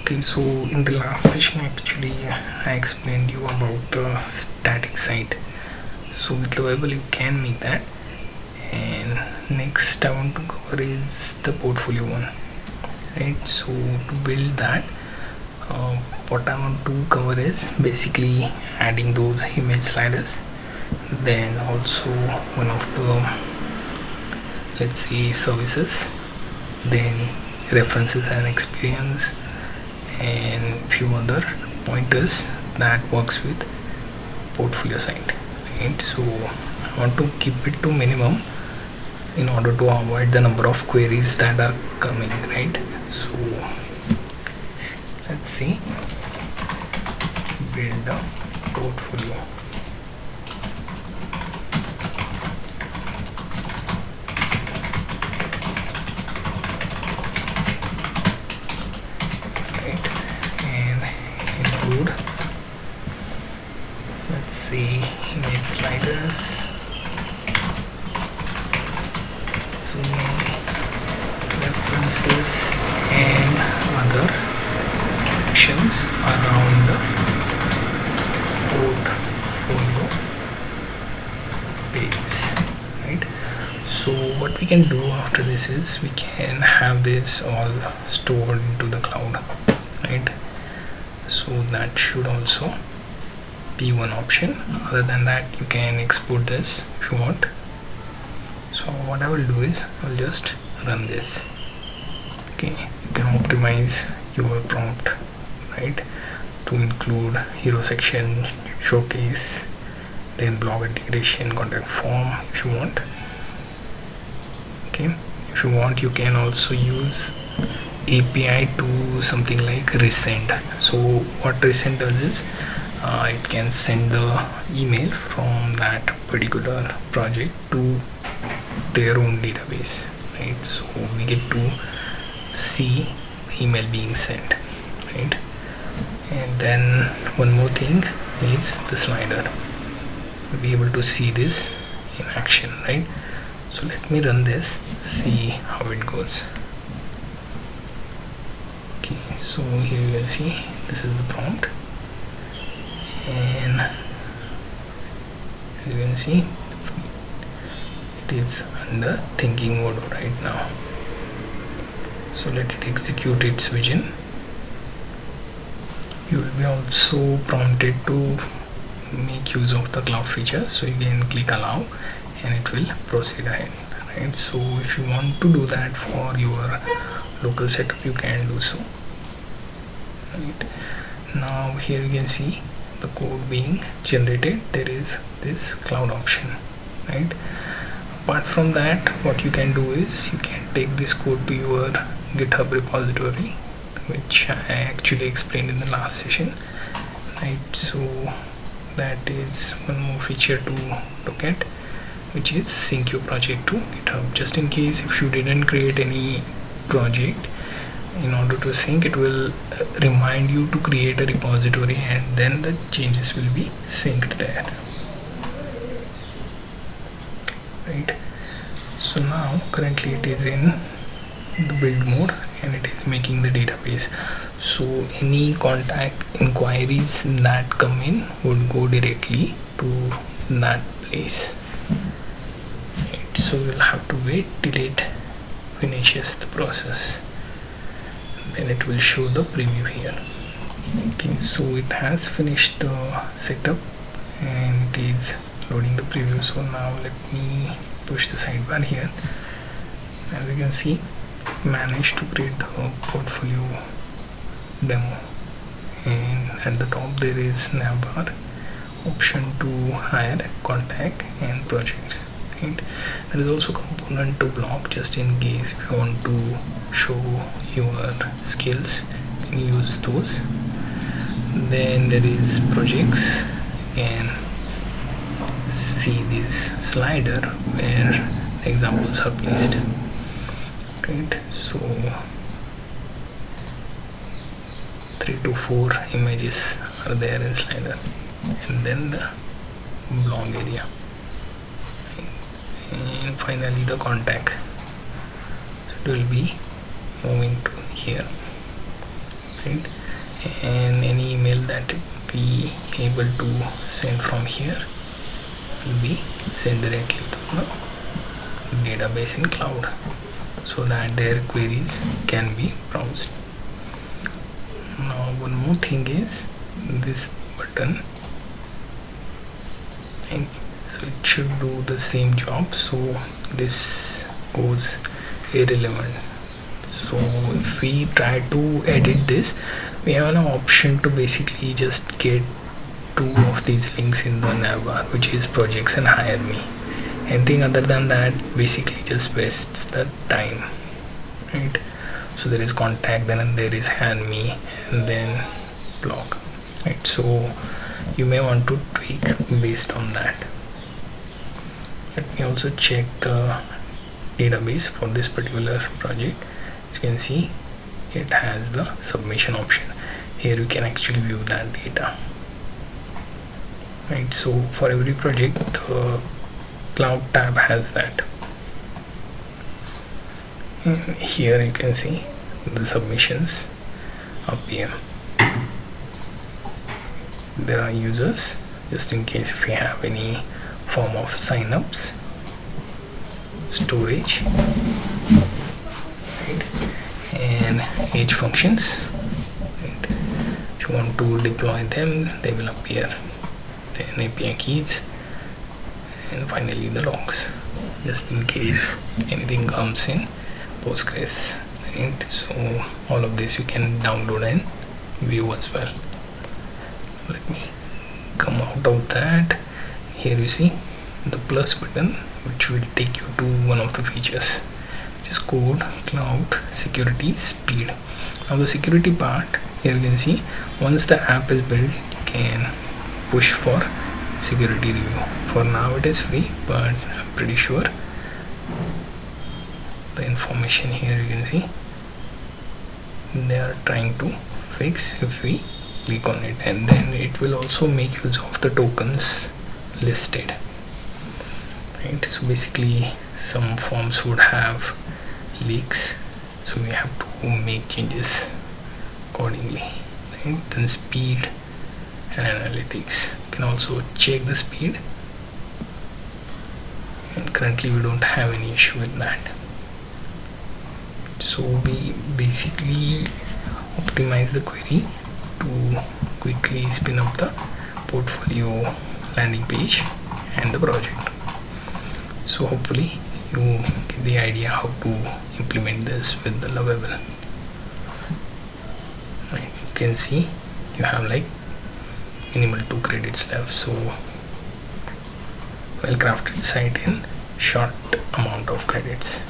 Okay, so in the last session actually I explained you about the static site. So with Lovable you can make that, and next I want to cover is the portfolio one, right? So to build that, what I want to cover is basically adding those image sliders, then also one of the, let's say, services, then references and experience, and few other pointers that works with portfolio site, right? So I want to keep it to minimum in order to avoid the number of queries that are coming, right? So let's see, build a portfolio. Let's see, image sliders, so references and other options around the portfolio pages, right? So what we can do after this is we can have this all stored into the cloud, right? So that should also be one option. Other than that, you can export this if you want. So what I will do is I will just run this. Okay, you can optimize your prompt, right, to include hero section, showcase, then blog integration, contact form if you want. Okay, if you want, you can also use API to something like resend. So what resend does is it can send the email from that particular project to their own database, right? So we get to see the email being sent, right? And then one more thing is the slider. We'll be able to see this in action, right? So let me run this, see how it goes. Okay, so here you can see this is the prompt, and you can see it is under thinking mode right now. So let it execute its vision. You will be also prompted to make use of the cloud feature, so you can click allow and it will proceed ahead, right? So if you want to do that for your local setup, you can do so, right? Now here you can see the code being generated. There is this cloud option, right? Apart from that, what you can do is you can take this code to your GitHub repository, which I actually explained in the last session, right? So that is one more feature to look at, which is sync your project to GitHub. Just in case if you didn't create any project, in order to sync, it will remind you to create a repository, and then the changes will be synced there, right? So now currently it is in the build mode and it is making the database. So any contact inquiries that come in would go directly to that place, right? So we'll have to wait till it finishes the process, then it will show the preview here. Okay, so it has finished the setup and it is loading the preview. So now let me push the sidebar here. As you can see, managed to create the portfolio demo, and at the top there is navbar option to hire, contact and projects, right? There is also component to block, just in case if you want to show your skills, you can use those. Then there is projects, you can see this slider where the examples are placed, right? So 3 to 4 images are there in slider, and then the blog area, and finally the contact. So it will be moving to here, right? And any email that we able to send from here will be sent directly to the database in cloud, so that their queries can be browsed. Now one more thing is this button, and so it should do the same job, so this goes irrelevant. So if we try to edit this, we have an option to basically just get two of these links in the navbar, which is projects and hire me. Anything other than that basically just wastes the time, right? So there is contact, then there is hire me, and then blog, right? So you may want to tweak based on that. Let me also check the database for this particular project. As you can see, it has the submission option. Here you can actually view that data, right? So for every project, the cloud tab has that. And here you can see the submissions appear. There are users, just in case if we have any form of signups, storage, right? And age functions, right? If you want to deploy them, they will appear. Then API keys, and finally the logs, just in case anything comes in Postgres, right? So all of this you can download and view as well. Let me come out of that. Here you see the plus button, which will take you to one of the features, which is code, cloud, security, speed. Now the security part, here you can see once the app is built, you can push for security review. For now it is free, but I'm pretty sure the information here you can see they are trying to fix if we click on it, and then it will also make use of the tokens listed, right? So basically some forms would have leaks, so we have to make changes accordingly, right? Then speed and analytics, you can also check the speed, and currently we don't have any issue with that. So we basically optimize the query to quickly spin up the portfolio landing page and the project. So hopefully you get the idea how to implement this with the Lovable, right? You can see you have like minimal 2 credits left, so well crafted site in short amount of credits.